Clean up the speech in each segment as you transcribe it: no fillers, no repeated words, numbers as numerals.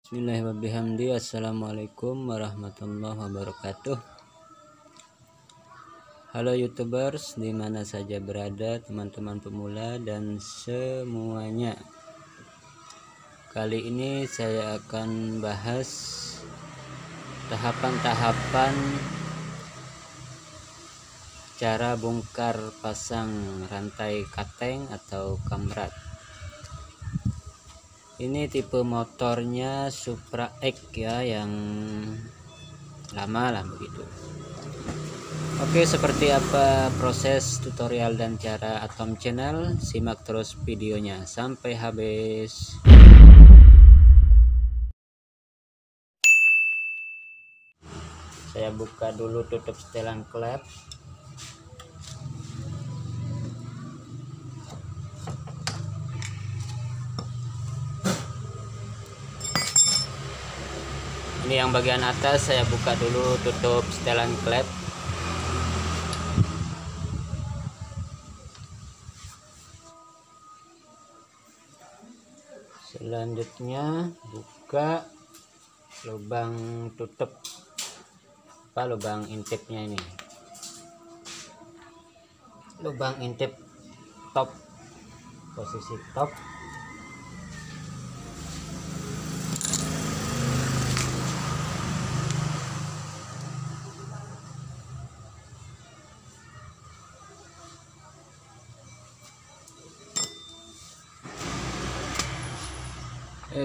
Bismillahirrahmanirrahim. Assalamualaikum warahmatullahi wabarakatuh. Halo YouTubers, dimana saja berada teman-teman pemula dan semuanya. Kali ini saya akan bahas tahapan-tahapan cara bongkar pasang rantai kateng atau kamrat. Ini tipe motornya Supra X ya, yang lama lah begitu. Oke, seperti apa proses tutorial dan cara Atom Channel? Simak terus videonya sampai habis. Saya buka dulu tutup setelan klep. Ini yang bagian atas saya buka dulu tutup setelan klep. Selanjutnya buka lubang tutup lubang intipnya ini. Lubang intip top, posisi top.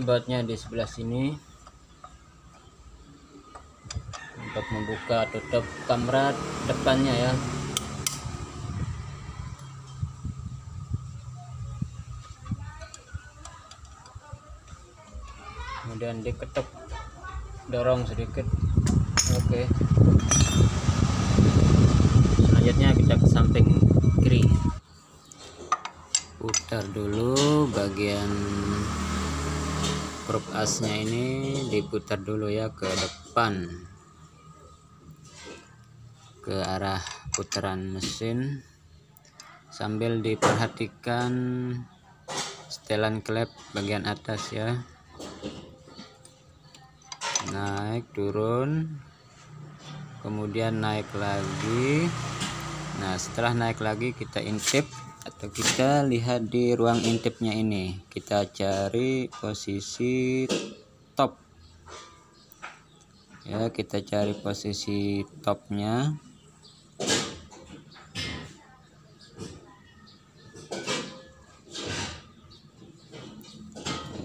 Bautnya di sebelah sini untuk membuka tutup kamrat depannya ya. Kemudian diketuk, dorong sedikit. Oke. Selanjutnya kita ke samping kiri, putar dulu bagian prop asnya ini, diputar dulu ya ke depan, ke arah putaran mesin, sambil diperhatikan setelan klep bagian atas ya. Naik turun, kemudian naik lagi. Nah, setelah naik lagi kita intip atau kita lihat di ruang intipnya ini, kita cari posisi top ya, kita cari posisi topnya.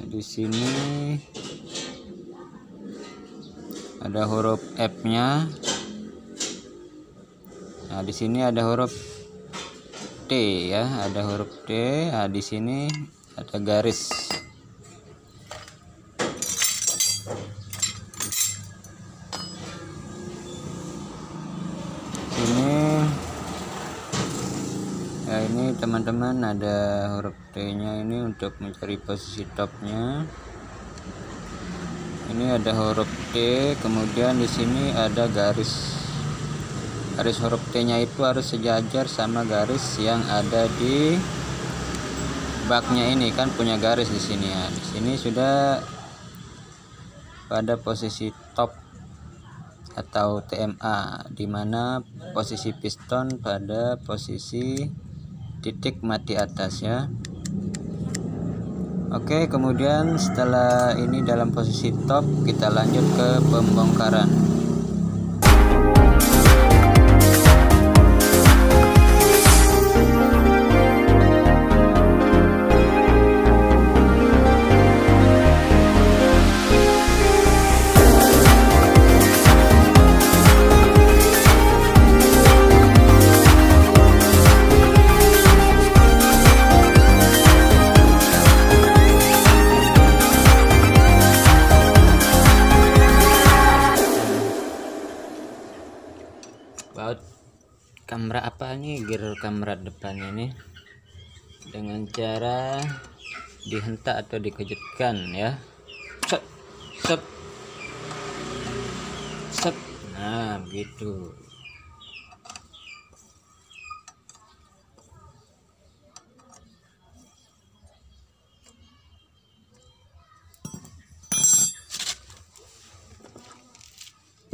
Di sini ada huruf F-nya. Nah, di sini ada huruf T ya, ada huruf T. Nah, di sini ada garis. Ini teman-teman ada huruf T-nya ini untuk mencari posisi topnya. Ini ada huruf T, kemudian di sini ada garis. Garis huruf T-nya itu harus sejajar sama garis yang ada di baknya ini, kan punya garis di sini ya. Di sini sudah pada posisi top atau TMA, di mana posisi piston pada posisi titik mati atas ya. Oke, kemudian setelah ini dalam posisi top, kita lanjut ke pembongkaran. Baut kamera apa nih, gear kamera depan ini dengan cara dihentak atau dikejutkan ya. Sep, sep, sep. Nah, begitu.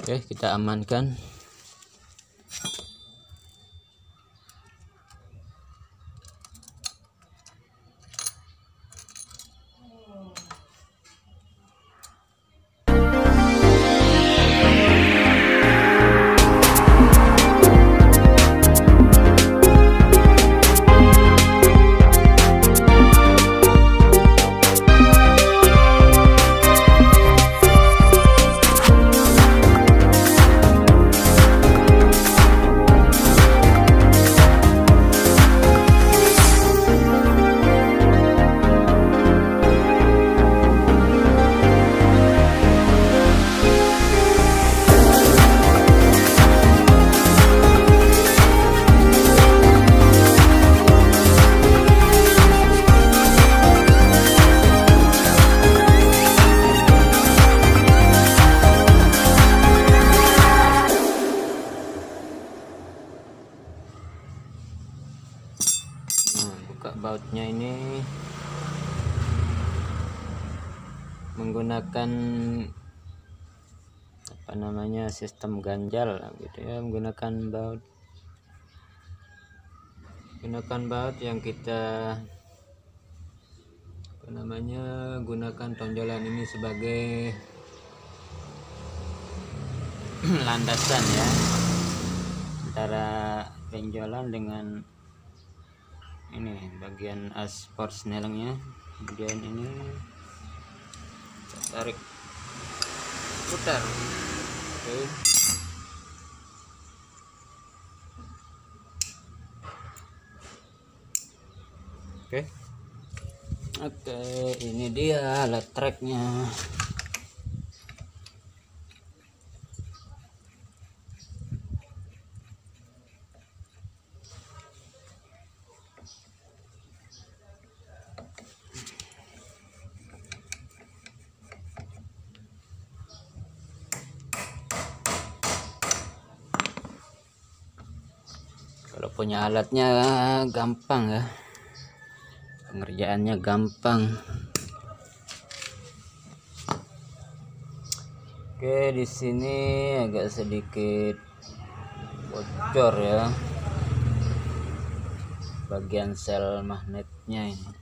Oke, kita amankan. Buka bautnya ini menggunakan apa namanya, sistem ganjal gitu ya, menggunakan baut yang kita apa namanya, gunakan tonjolan ini sebagai landasan ya, antara benjolan dengan ini bagian aspor snellingnya. Kemudian ini kita tarik, putar. Oke, ini dia alat treknya. Kalau punya alatnya gampang ya, pengerjaannya gampang. Oke, di sini agak sedikit bocor ya, bagian sel magnetnya ini.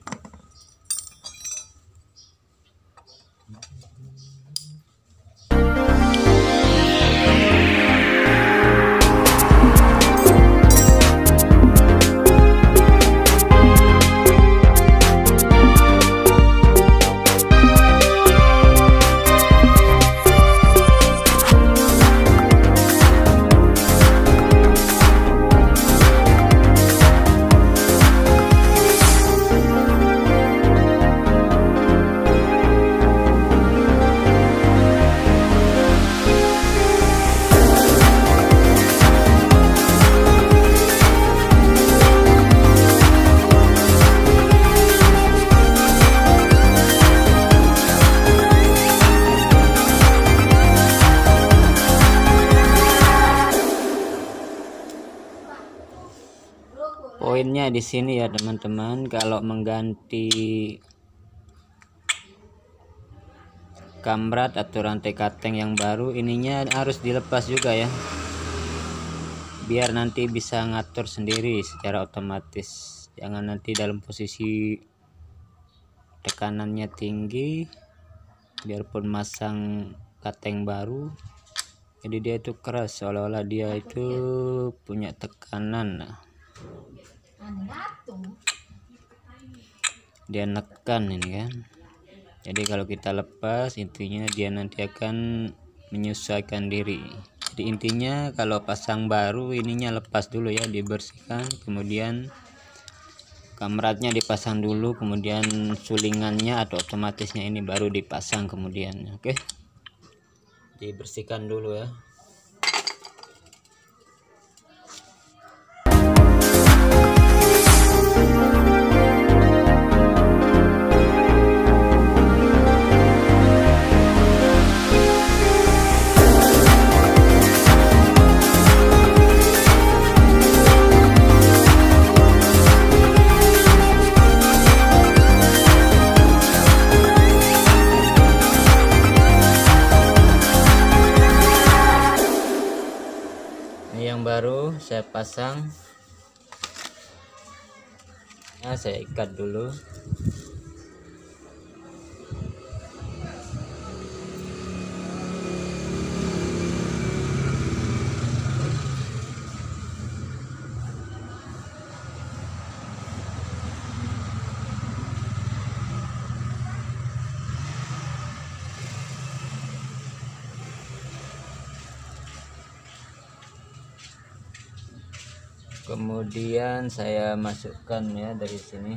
Poinnya di sini ya teman-teman, kalau mengganti kamrat atau rantai kateng yang baru, ininya harus dilepas juga ya, biar nanti bisa ngatur sendiri secara otomatis. Jangan nanti dalam posisi tekanannya tinggi, biarpun masang kateng baru, jadi dia itu keras, seolah-olah dia itu punya tekanan. Dia nekan ini kan. Jadi kalau kita lepas, intinya dia nanti akan menyesuaikan diri. Jadi intinya kalau pasang baru, ininya lepas dulu ya, dibersihkan, kemudian kamratnya dipasang dulu, kemudian sulingannya atau otomatisnya ini baru dipasang kemudian. Oke, dibersihkan dulu ya. baru saya pasang. Nah, saya ikat dulu. Kemudian saya masukkan ya dari sini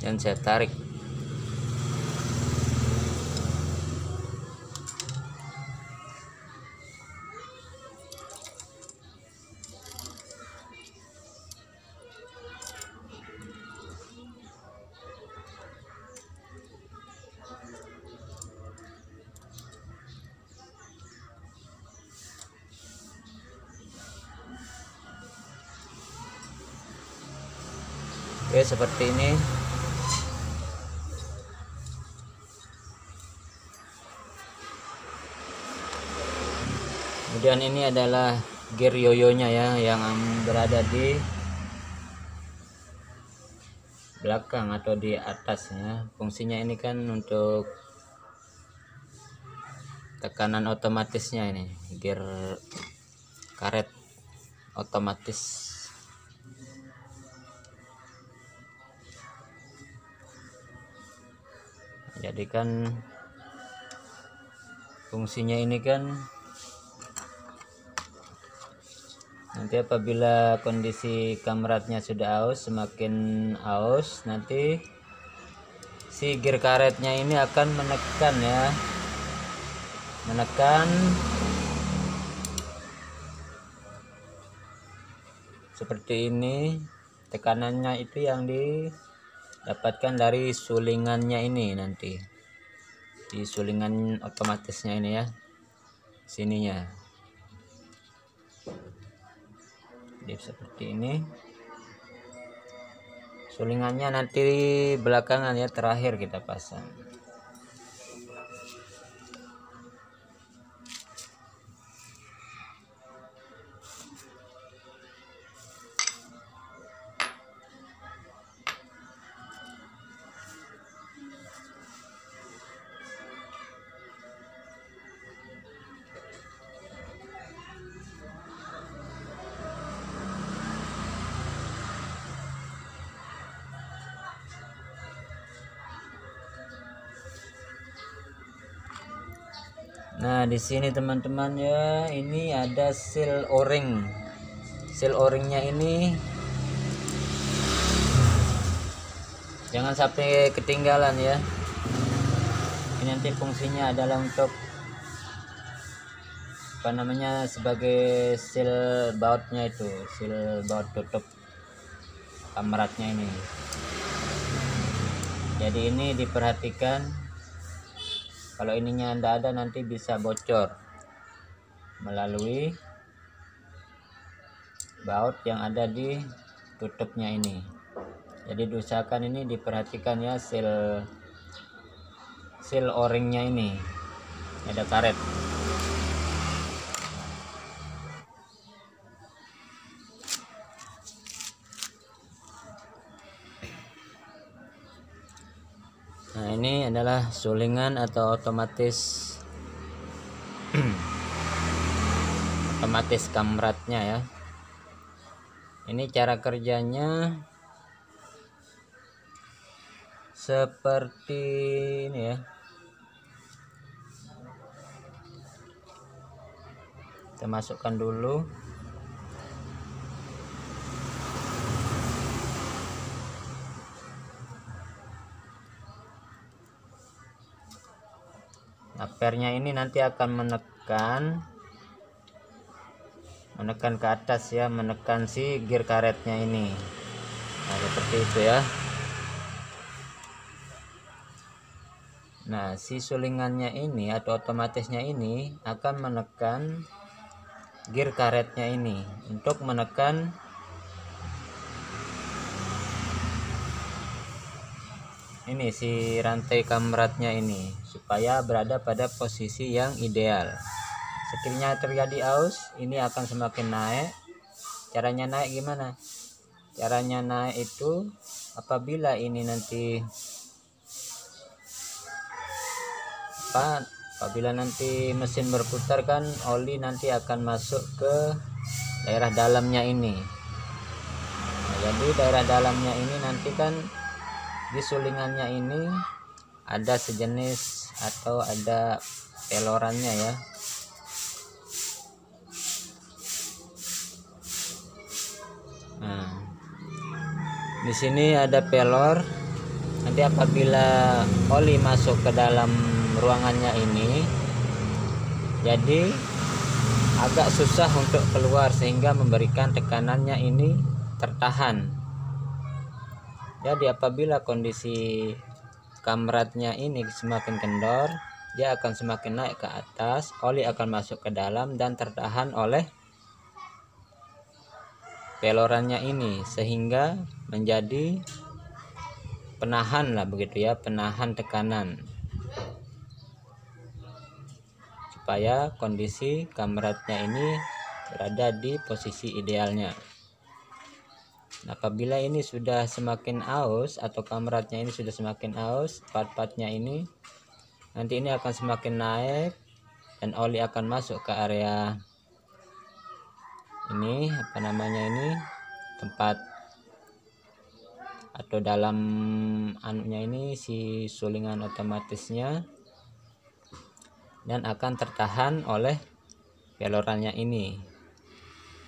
dan saya tarik. Oke, seperti ini. Kemudian ini adalah gear yoyonya ya, yang berada di belakang atau di atasnya. Fungsinya ini kan untuk tekanan otomatisnya, ini gear karet otomatis. Jadi kan fungsinya ini kan nanti apabila kondisi kamratnya sudah aus, semakin aus, nanti si gear karetnya ini akan menekan ya, menekan seperti ini. Tekanannya itu yang didapatkan dari sulingannya ini, nanti di sulingan otomatisnya ini ya, sininya. Jadi seperti ini sulingannya, nanti belakangan ya, terakhir kita pasang. Nah, di sini teman-teman ya, ini ada seal o-ring. Seal o-ringnya ini jangan sampai ketinggalan ya. Ini nanti fungsinya adalah untuk apa namanya, sebagai seal bautnya itu, seal baut tutup kamratnya ini. Jadi ini diperhatikan. Kalau ininya tidak ada, nanti bisa bocor melalui baut yang ada di tutupnya ini. Jadi diusahakan ini diperhatikan ya, seal o-ringnya ini ada karet. Nah, ini adalah sulingan atau otomatis otomatis kamratnya ya. Ini cara kerjanya seperti ini ya. Kita masukkan dulu. Apernya ini nanti akan menekan ke atas ya, menekan si gear karetnya ini. Nah, seperti itu ya. Nah, si sulingannya ini atau otomatisnya ini akan menekan gear karetnya ini untuk menekan ini si rantai kamratnya ini supaya berada pada posisi yang ideal. sekiranya terjadi aus, ini akan semakin naik. Caranya naik gimana? Caranya naik itu apabila ini nanti apabila nanti mesin berputar kan, oli nanti akan masuk ke daerah dalamnya ini. Nah, jadi daerah dalamnya ini nanti kan di sulingannya ini ada sejenis atau ada pelorannya ya. Nah, di sini ada pelor. Nanti apabila oli masuk ke dalam ruangannya ini, jadi agak susah untuk keluar sehingga memberikan tekanannya ini tertahan. Jadi apabila kondisi kamratnya ini semakin kendor, dia akan semakin naik ke atas, oli akan masuk ke dalam dan tertahan oleh pelorannya ini, sehingga menjadi penahan lah begitu ya, penahan tekanan, supaya kondisi kamratnya ini berada di posisi idealnya. Nah, apabila ini sudah semakin aus atau kamratnya ini sudah semakin aus, part-partnya ini nanti ini akan semakin naik dan oli akan masuk ke area ini, apa namanya ini, tempat atau dalam anunya ini, si sulingan otomatisnya, dan akan tertahan oleh pelorannya ini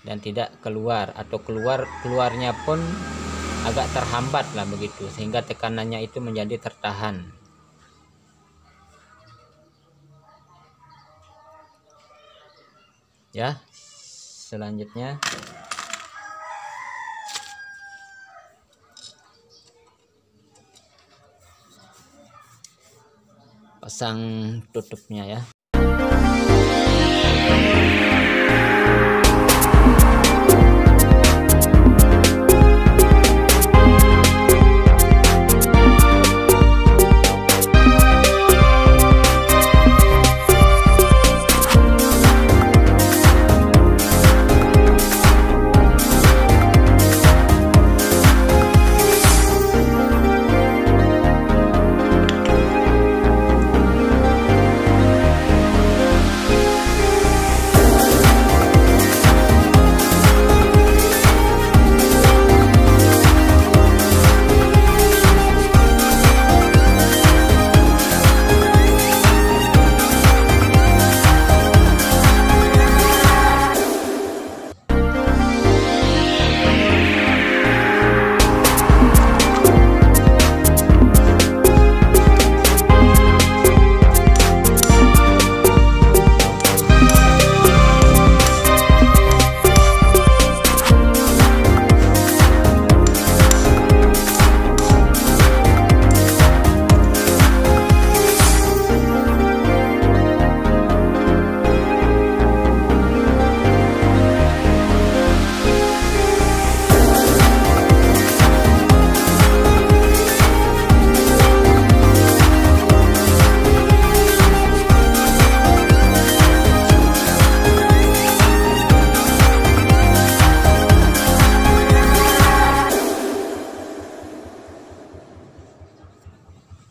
dan tidak keluar, atau keluarnya pun agak terhambat lah begitu, sehingga tekanannya itu menjadi tertahan. Ya, selanjutnya pasang tutupnya ya.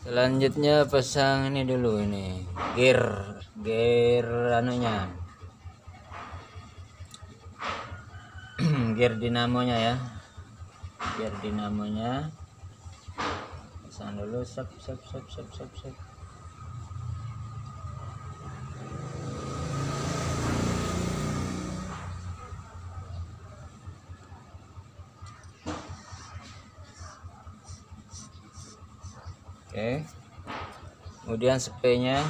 Selanjutnya pasang ini dulu, ini gear anunya, gear dinamonya ya, gear dinamonya pasang dulu. Sep. Oke, kemudian spray-nya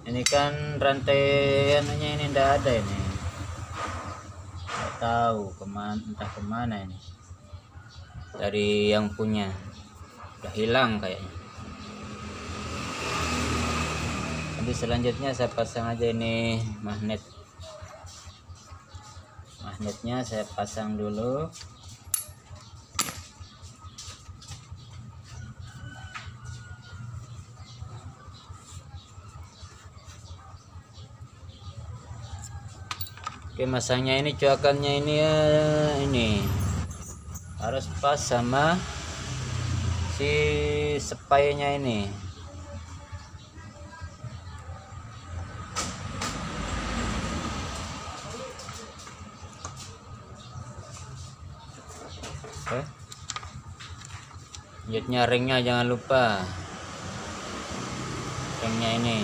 ini kan rantai anunya ini ndak ada, ini nggak tahu kemana, entah kemana ini dari yang punya, udah hilang kayaknya. Jadi selanjutnya saya pasang aja ini magnet magnetnya saya pasang dulu. Oke, masangnya ini coakannya ini ya, ini harus pas sama si spaynya ini. Oke, jadinya ringnya jangan lupa, ringnya ini.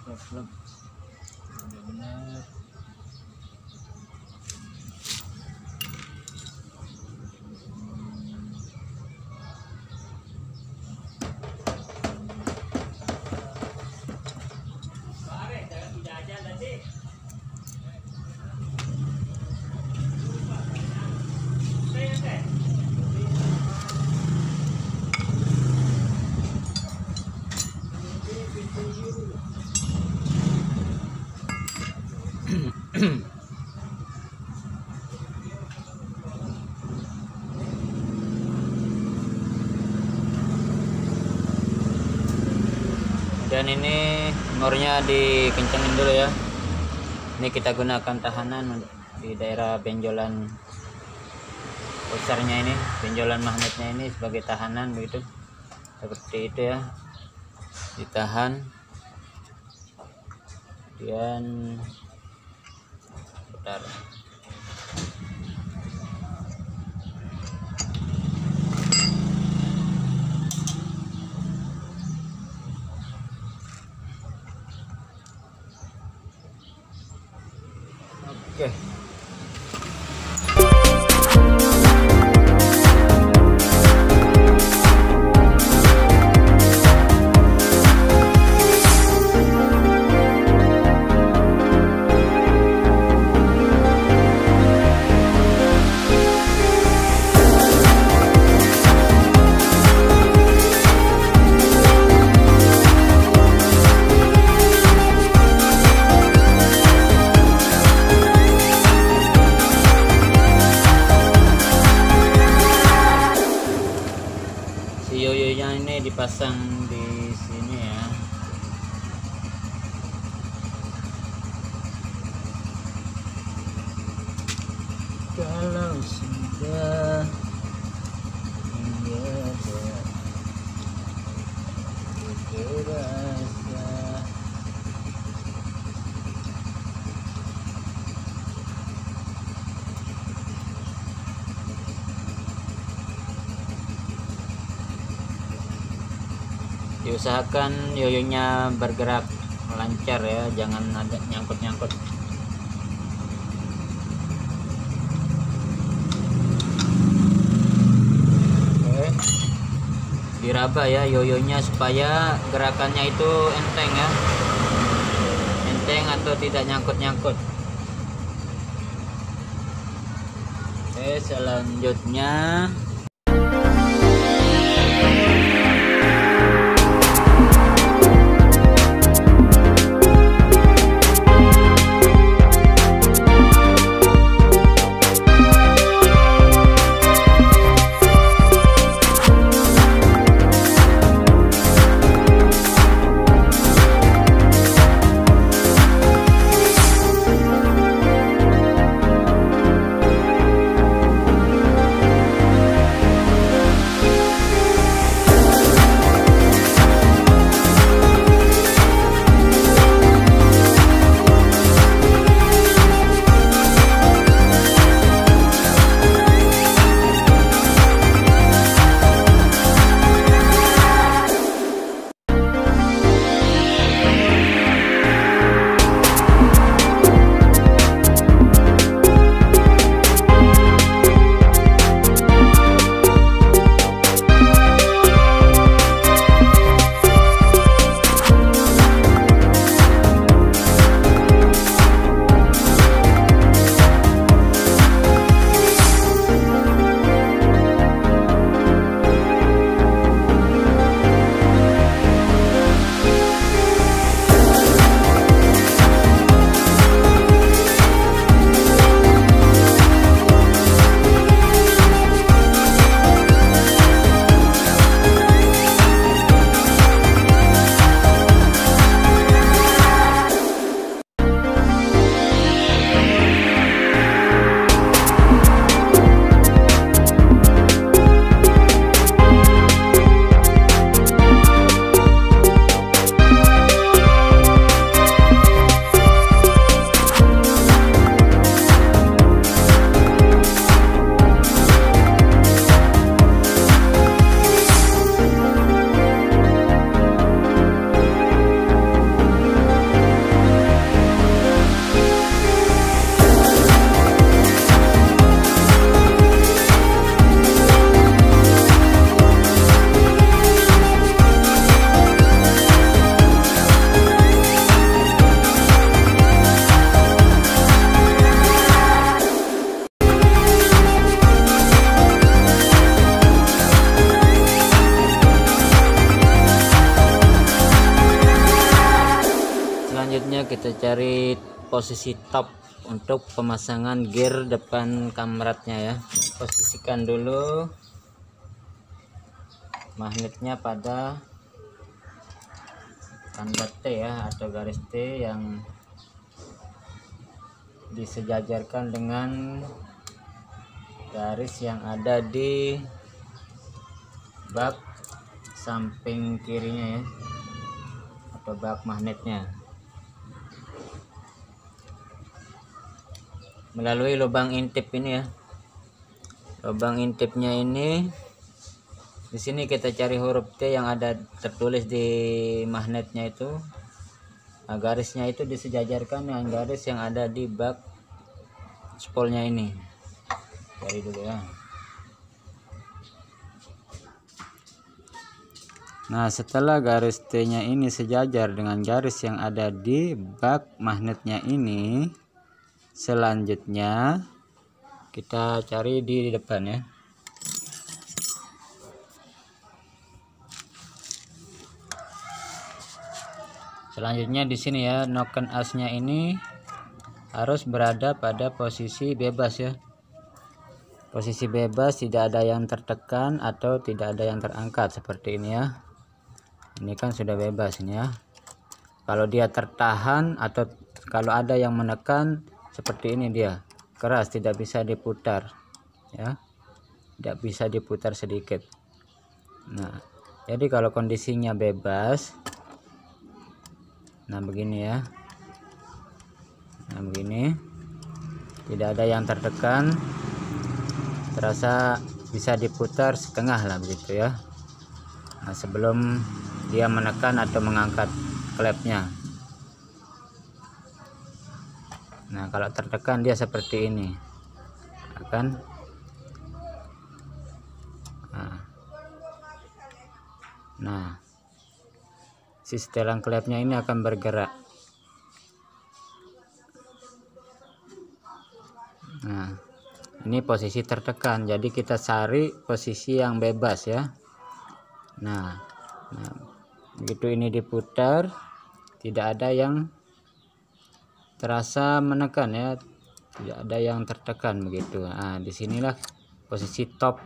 Benar-benar. Dan ini nomornya dikencengin dulu ya. Ini kita gunakan tahanan di daerah benjolan besarnya ini, benjolan magnetnya ini sebagai tahanan begitu, seperti itu ya, ditahan, kemudian putar. Oke. Yoyonya ini dipasang di sini ya. Kalau sudah terasa. Diusahakan yoyonya bergerak lancar ya, jangan ada nyangkut-nyangkut. Oke, diraba ya yoyonya supaya gerakannya itu enteng ya, enteng atau tidak nyangkut-nyangkut. Oke, selanjutnya kita cari posisi top untuk pemasangan gear depan kamratnya ya. Posisikan dulu magnetnya pada tanda T ya, atau garis T yang disejajarkan dengan garis yang ada di bak samping kirinya ya, atau bak magnetnya, melalui lubang intip ini ya. Lubang intipnya ini, di sini kita cari huruf T yang ada tertulis di magnetnya itu. Nah, garisnya itu disejajarkan dengan garis yang ada di bak spolnya ini. Cari dulu ya. Nah, setelah garis T-nya ini sejajar dengan garis yang ada di bak magnetnya ini, selanjutnya kita cari di depan ya. Selanjutnya di sini ya, noken asnya ini harus berada pada posisi bebas ya. Posisi bebas, tidak ada yang tertekan atau tidak ada yang terangkat seperti ini ya. Ini kan sudah bebas ini ya. Kalau dia tertahan atau kalau ada yang menekan seperti ini, dia keras, tidak bisa diputar ya. Tidak bisa diputar sedikit. Nah, jadi kalau kondisinya bebas, nah begini ya. Nah begini, tidak ada yang tertekan, terasa bisa diputar setengah lah begitu ya. Nah, sebelum dia menekan atau mengangkat klepnya. Nah, kalau tertekan dia seperti ini akan nah si setelan klepnya ini akan bergerak. Nah, ini posisi tertekan, jadi kita cari posisi yang bebas ya. Nah, begitu ini diputar, tidak ada yang terasa menekan ya, tidak ada yang tertekan begitu. Nah, disinilah posisi top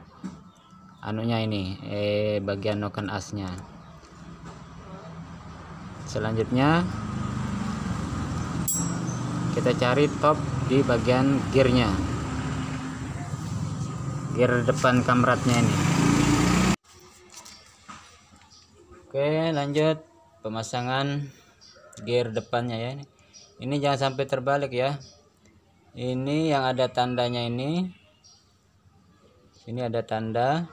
anunya ini, bagian noken asnya. Selanjutnya kita cari top di bagian gearnya, gear depan kamratnya ini. Oke, lanjut pemasangan gear depannya ya. Ini jangan sampai terbalik ya. Ini yang ada tandanya ini. Sini ada tanda.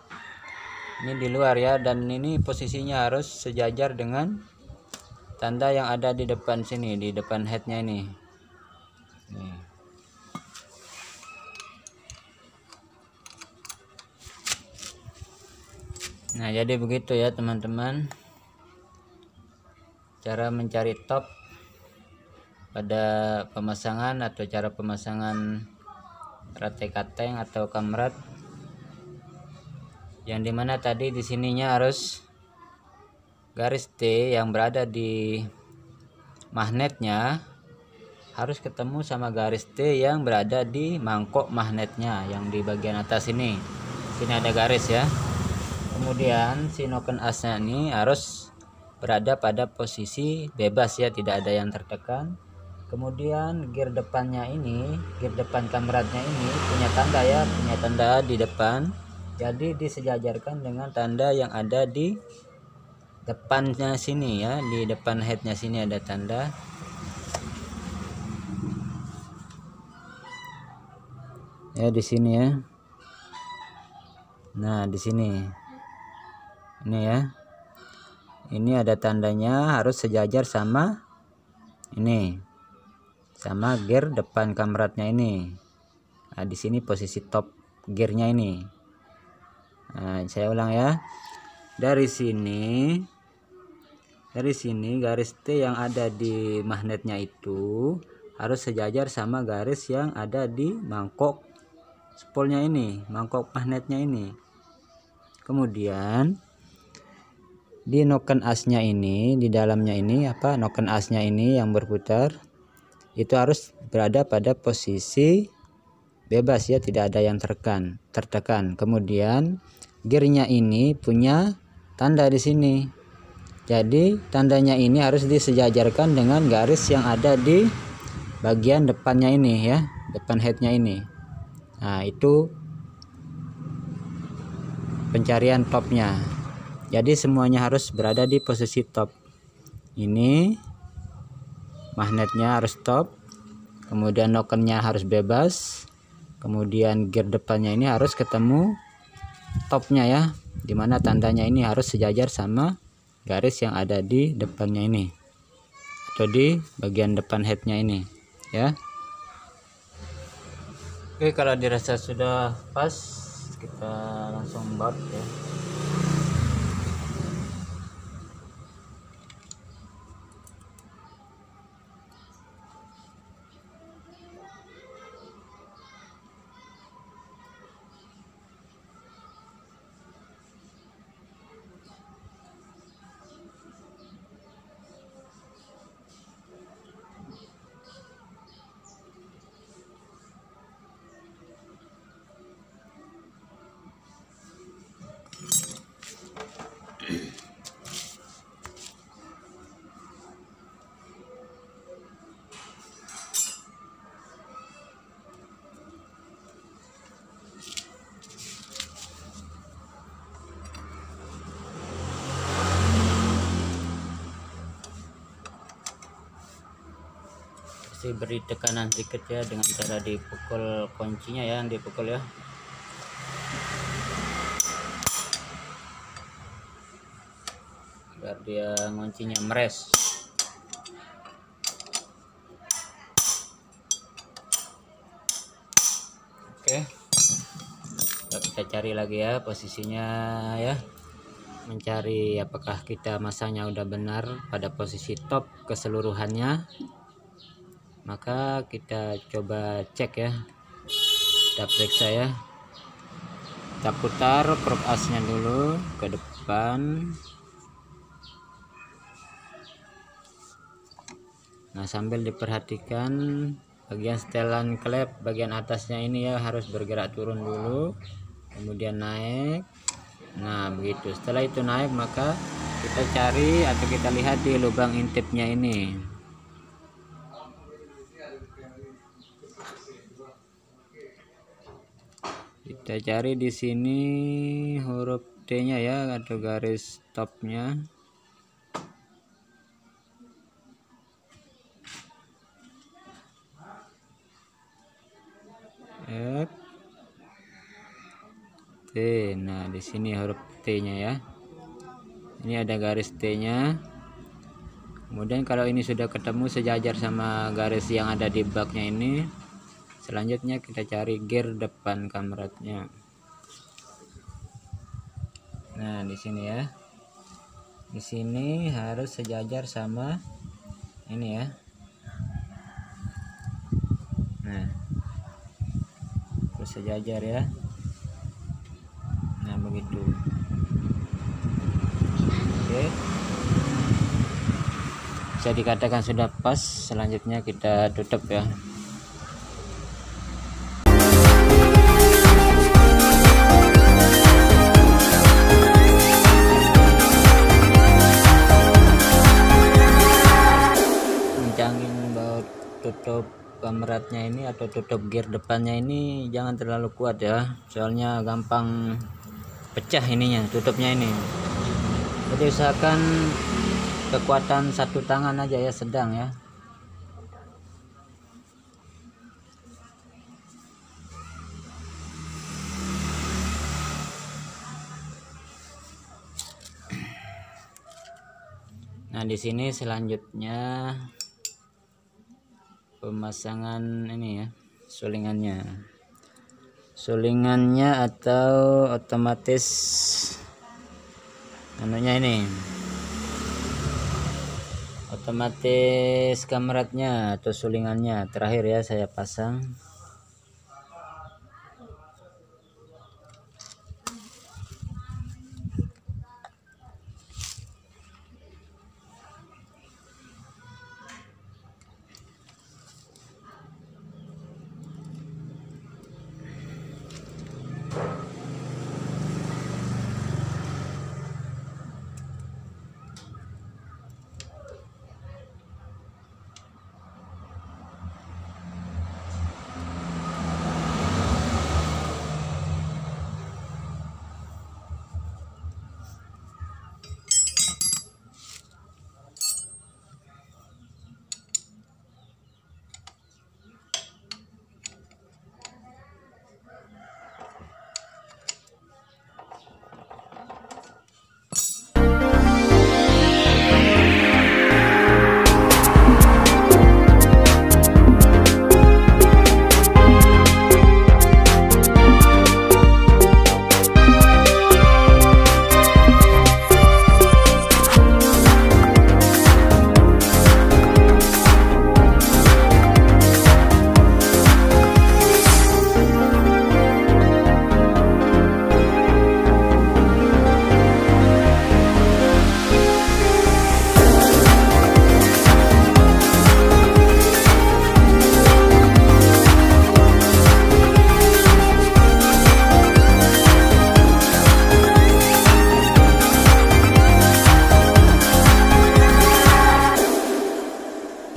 Ini di luar ya, dan ini posisinya harus sejajar dengan tanda yang ada di depan sini, di depan headnya ini. Nih. Nah, jadi begitu ya teman-teman, cara mencari top pada pemasangan atau cara pemasangan rantai kateng atau kamrat, yang dimana tadi di sininya harus garis T yang berada di magnetnya harus ketemu sama garis T yang berada di mangkok magnetnya yang di bagian atas ini. Sini ada garis ya. Kemudian si noken asnya ini harus berada pada posisi bebas ya, tidak ada yang tertekan. Kemudian gear depannya ini, gear depan kamratnya ini punya tanda ya, punya tanda di depan. Jadi disejajarkan dengan tanda yang ada di depannya sini ya, di depan headnya sini ada tanda. Ya di sini ya. Nah di sini, ini ya. Ini ada tandanya harus sejajar sama ini, sama gear depan kamratnya ini. Nah di sini posisi top gearnya ini. Nah, saya ulang ya. Dari sini garis T yang ada di magnetnya itu harus sejajar sama garis yang ada di mangkok spolnya ini, mangkok magnetnya ini. Kemudian di noken asnya ini, di dalamnya ini noken asnya ini yang berputar itu harus berada pada posisi bebas ya, tidak ada yang tertekan. Kemudian gearnya ini punya tanda di sini. Jadi tandanya ini harus disejajarkan dengan garis yang ada di bagian depannya ini ya, depan headnya ini. Nah, itu pencarian topnya. Jadi semuanya harus berada di posisi top. Ini magnetnya harus top, kemudian nokennya harus bebas, kemudian gear depannya ini harus ketemu topnya ya, dimana tandanya ini harus sejajar sama garis yang ada di depannya ini atau di bagian depan headnya ini ya. Oke, kalau dirasa sudah pas, kita langsung baut ya. Beri tekanan sedikit ya dengan cara dipukul kuncinya ya, dipukul ya. Biar dia kuncinya meres. Oke. Kita cari lagi ya posisinya ya. Mencari apakah kita masangnya udah benar pada posisi top keseluruhannya. Maka kita coba cek ya, kita periksa ya, kita putar krok asnya dulu ke depan. Nah, sambil diperhatikan bagian setelan klep bagian atasnya ini ya harus bergerak turun dulu, kemudian naik. Nah, begitu. Setelah itu naik, maka kita cari atau kita lihat di lubang intipnya ini. Kita cari di sini huruf T-nya ya, atau garis topnya. F T. Nah, di sini huruf T-nya ya. Ini ada garis T-nya. Kemudian kalau ini sudah ketemu sejajar sama garis yang ada di baknya ini, selanjutnya kita cari gear depan kamretnya. Nah, di sini ya. Di sini harus sejajar sama ini ya. Nah, harus sejajar ya. Nah, begitu. Oke. Bisa dikatakan sudah pas. Selanjutnya kita tutup ya. Tutup kamretnya ini atau tutup gear depannya ini jangan terlalu kuat ya, soalnya gampang pecah ininya, tutupnya ini. Jadi usahakan kekuatan satu tangan aja ya, sedang ya. Nah, di sini selanjutnya pemasangan ini ya, sulingannya atau otomatis anunya ini, otomatis kamretnya atau sulingannya terakhir ya saya pasang.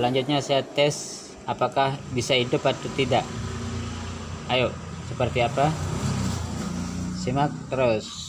selanjutnya saya tes apakah bisa hidup atau tidak. Ayo, seperti apa? Simak terus.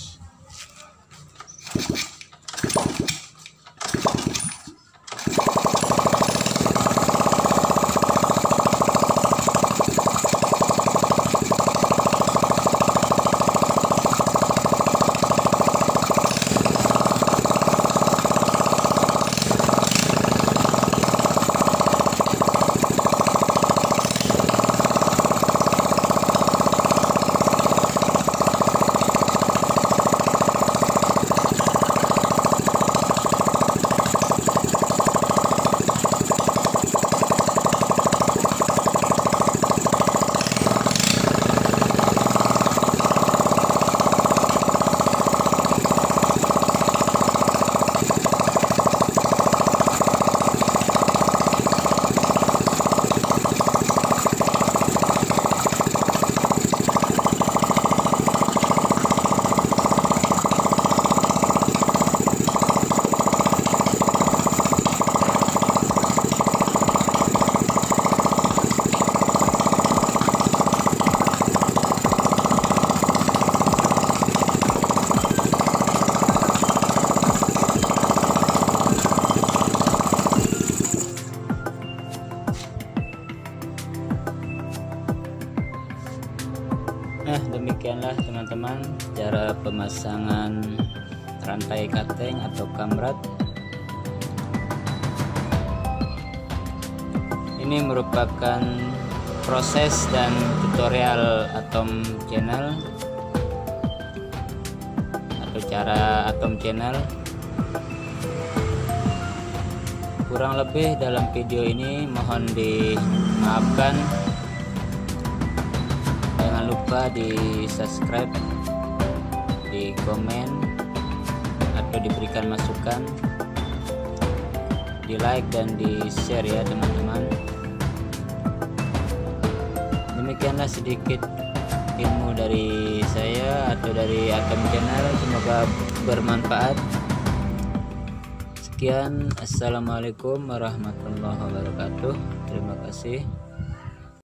Nah, demikianlah teman-teman cara pemasangan rantai kateng atau kamrat. Ini merupakan proses dan tutorial Atom Channel atau cara Atom Channel. Kurang lebih dalam video ini mohon dimaafkan. Jangan lupa di subscribe, di komen atau diberikan masukan, di like dan di share ya teman-teman. Demikianlah sedikit ilmu dari saya atau dari Atom Channel, semoga bermanfaat. Sekian, assalamualaikum warahmatullahi wabarakatuh. Terima kasih.